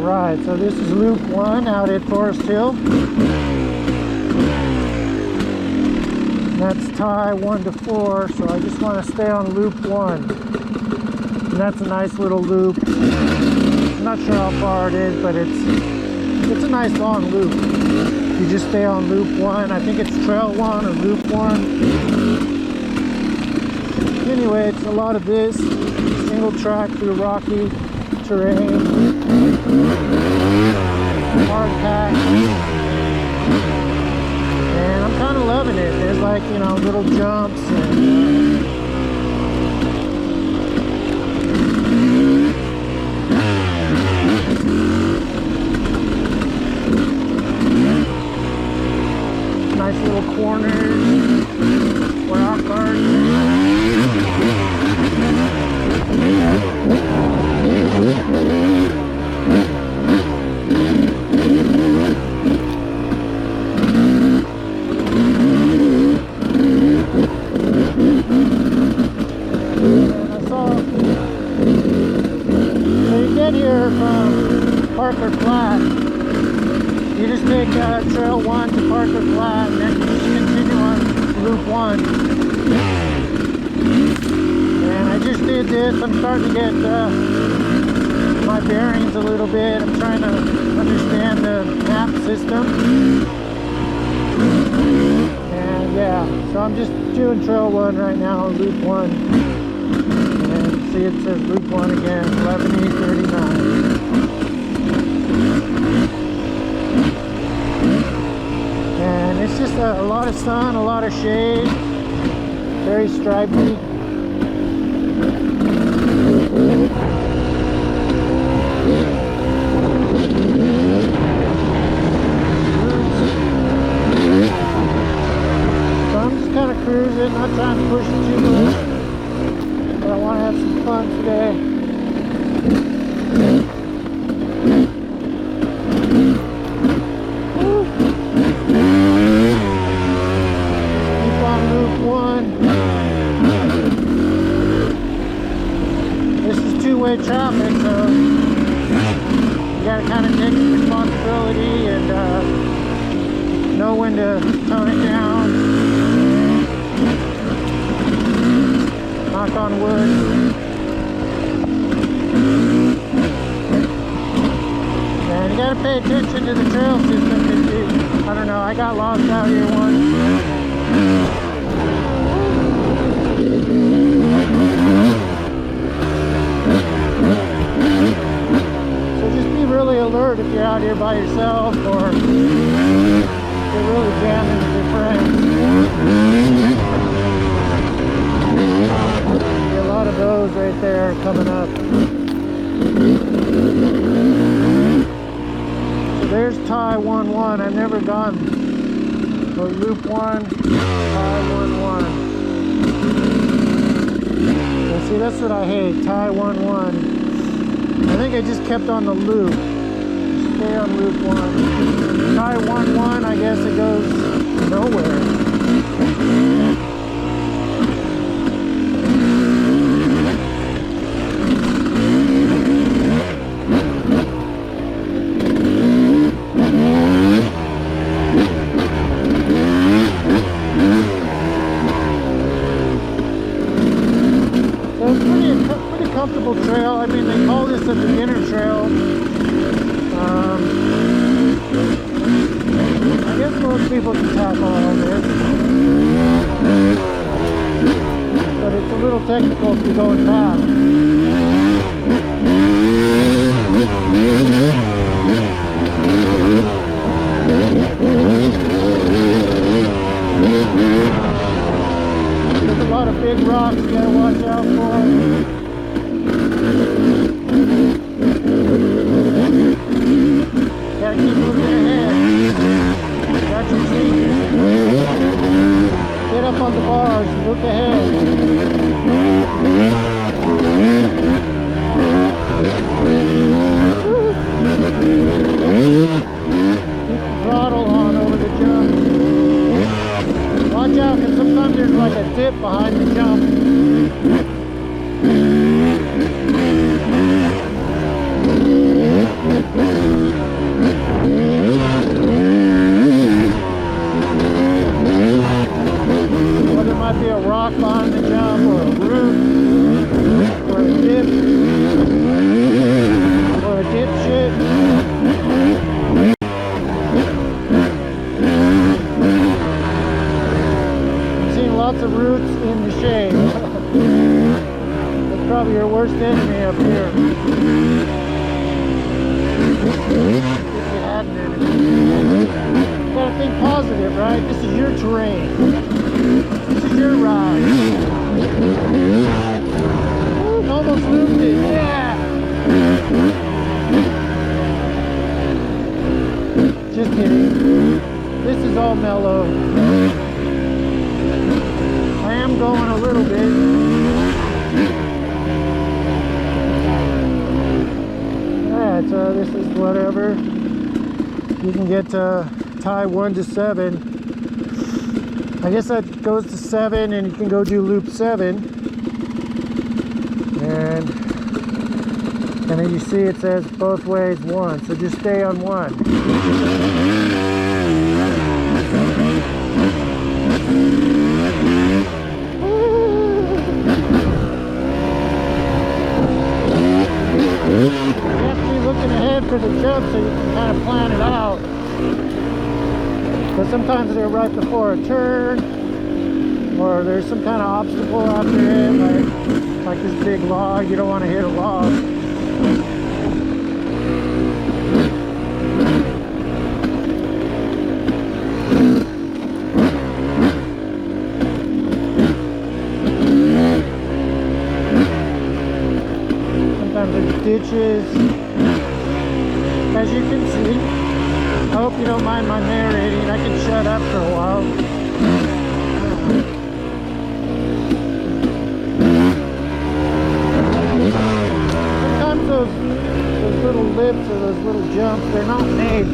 Alright, so this is loop 1 out at Forest Hill. And that's tie 1 to 4, so I just want to stay on loop 1. And that's a nice little loop. I'm not sure how far it is, but it's a nice long loop. You just stay on loop 1. I think it's trail 1 or loop 1. Anyway, it's a lot of this. Single track through rocky terrain. Hard pack. And I'm kind of loving it. There's like, you know, little jumps and nice little corners for off guards. Parker Flat. You just take trail 1 to Parker Flat and then you just continue on loop 1. And I just did this. I'm starting to get my bearings a little bit. I'm trying to understand the map system. And yeah, so I'm just doing trail 1 right now, loop 1. And see, it says loop 1 again, 11E39. And it's just a lot of sun, a lot of shade, very stripy. So I'm just kind of cruising, not trying to push it too much, but I want to have some fun today. Traffic, so you gotta kind of take responsibility and know when to tone it down. Knock on wood. And you gotta pay attention to the trail system because I don't know, I got lost out here once. Really alert if you're out here by yourself or you're really jamming with your friends. See a lot of those right there coming up. So there's tie 1-1. I've never gone for loop 1, tie 1-1. So see, that's what I hate, tie 1-1. I think I just kept on the loop. Stay on loop 1. Try 1-1, I guess it goes nowhere. So it's pretty comfortable trail. I mean, they call this a beginner trail. I guess most people can tackle all this, but it's a little technical if you're going fast. There's a lot of big rocks you gotta watch out for. Gotta keep looking ahead. Got your feet. Get up on the bars and look ahead. Keep the throttle on over the jump. Watch out, because sometimes there's like a dip behind the jump. probably your worst enemy up here. If you had an enemy. You gotta think positive, right? This is your terrain. This is your ride. Ooh, almost looped it. Yeah! Just kidding. This is all mellow. I am going a little bit. Alright, so this is whatever. You can get tie 1 to 7. I guess that goes to 7 and you can go do loop 7. And then you see it says both ways 1, so just stay on 1. You have to be looking ahead for the jump so you can kind of plan it out. But sometimes they're right before a turn, or there's some kind of obstacle out there, like this big log. You don't want to hit a log. Ditches, as you can see. I hope you don't mind my narrating. I can shut up for a while. Sometimes those little lips or those little jumps, they're not made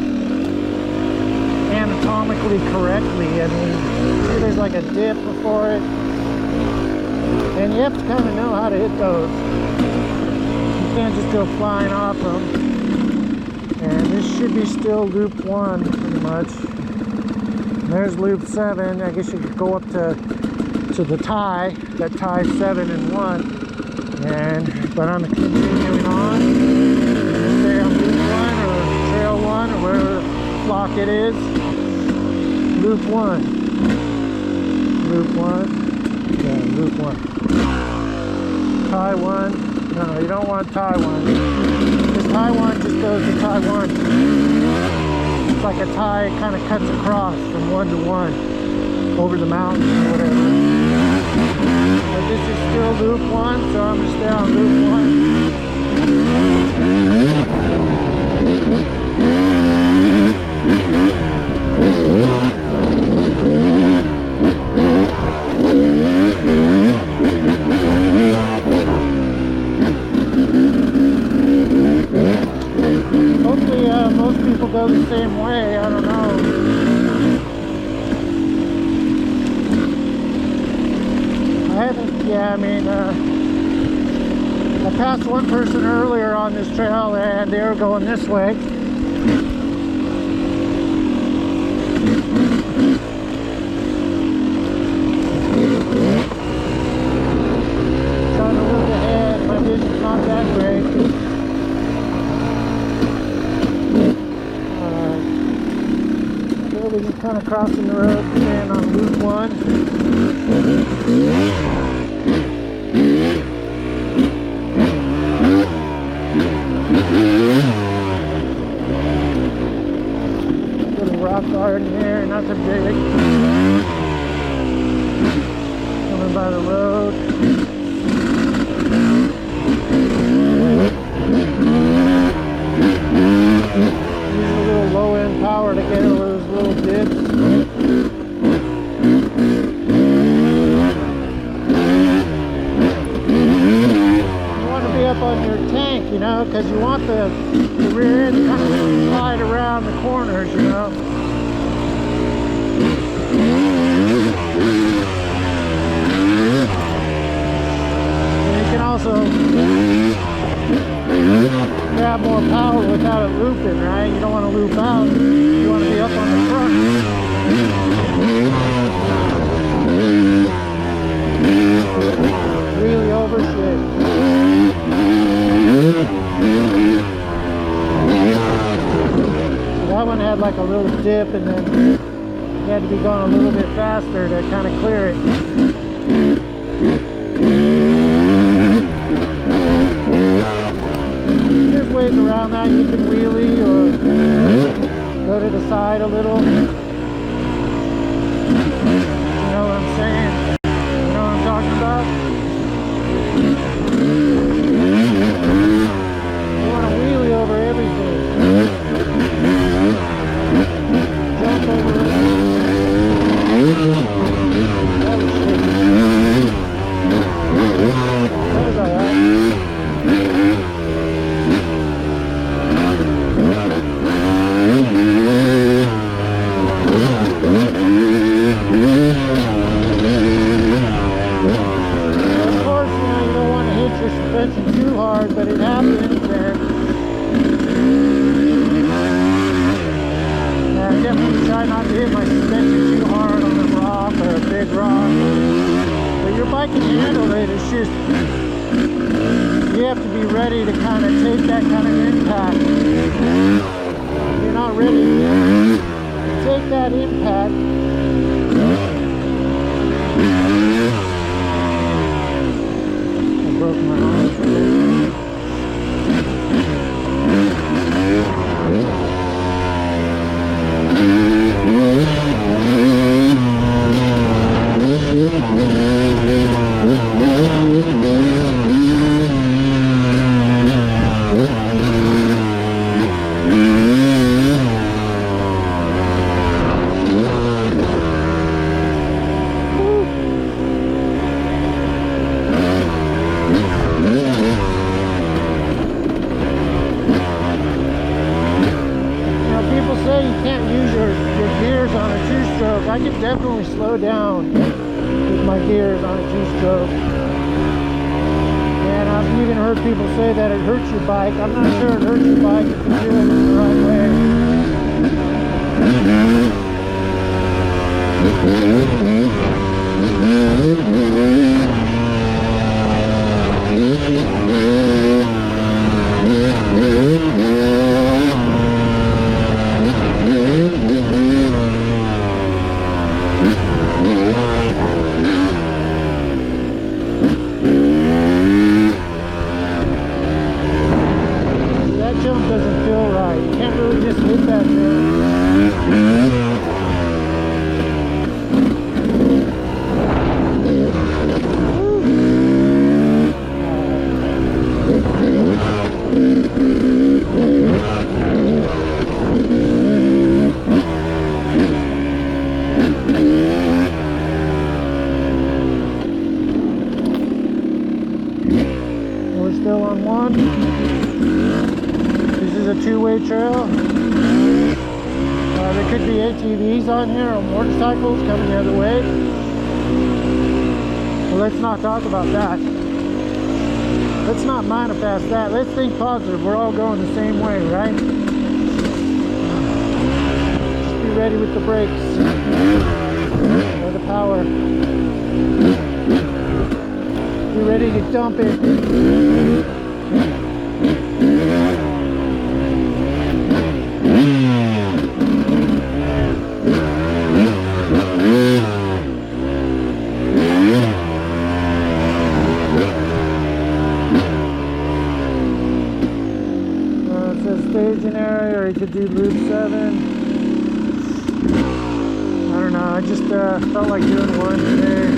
anatomically correctly. I mean, see there's like a dip before it, and you have to kind of know how to hit those. You can't just go flying off them. And this should be still loop 1 pretty much. And there's loop 7. I guess you could go up to the tie that ties 7 and 1. But I'm continuing on. Stay on loop 1 or trail 1 or wherever flock it is. Loop 1. Loop 1. Yeah, loop 1. Tie 1. No, you don't want tie 1. This tie 1 just goes to tie 1. It's like a tie, it kind of cuts across from 1 to 1 over the mountain or whatever. But this is still loop 1, so I'm going to stay on loop 1. Hopefully most people go the same way, I don't know. I mean, I passed one person earlier on this trail and they were going this way. Trying to look ahead, my vision's not that great. We're just kind of crossing the road, staying on loop 1. Little rock garden here, nothing big. Coming by the road. Use a little low end power to get over those little dips. Up on your tank, you know, because you want the rear end kind of slide around the corners, you know. And you can also grab more power without it looping, right? You don't want to loop out. You want to be up on the front. Really over shit. So that one had like a little dip and then you had to be going a little bit faster to kind of clear it. quite a little. You know what I'm saying? You know what I'm talking about? You want to wheelie over everything. Jump over it. That was shaky. That was alright. Suspension too hard, but it happens, and I definitely try not to hit my suspension too hard on a rock or a big rock. But your bike can handle it. It's just you have to be ready to kind of take that kind of impact. If you're not ready to take that impact, broke my arm. I can definitely slow down with my gears on a two-stroke. And I've even heard people say that it hurts your bike. I'm not sure it hurts your bike if you do it the right way. That jump doesn't feel right. You can't really just hit that jump. We're still on one. This is a two-way trail. There could be ATVs on here or motorcycles coming the other way. Well, let's not talk about that. Let's not manifest that. Let's think positive. We're all going the same way, right? Just be ready with the brakes or the power. Be ready to dump it. It says staging area, or you could do loop 7. I don't know, I just felt like doing one today.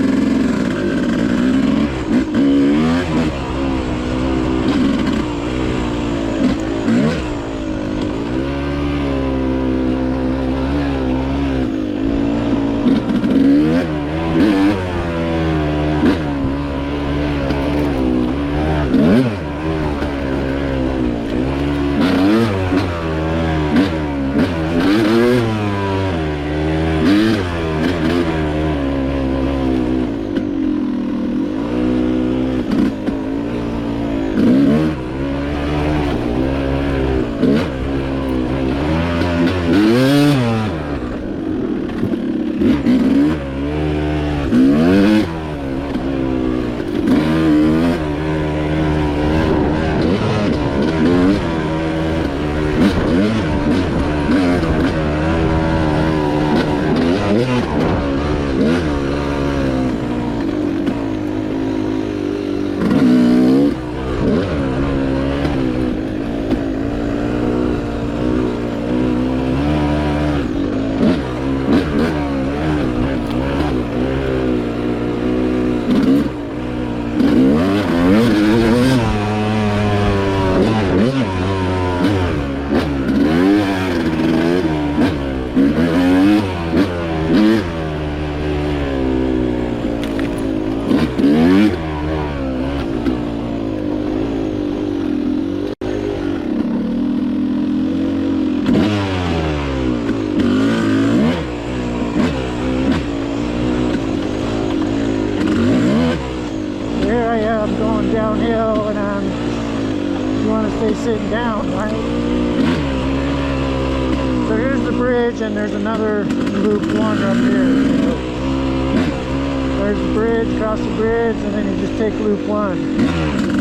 You want to stay sitting down, right? So here's the bridge, and there's another loop one up here. There's the bridge, cross the bridge, and then you just take loop one.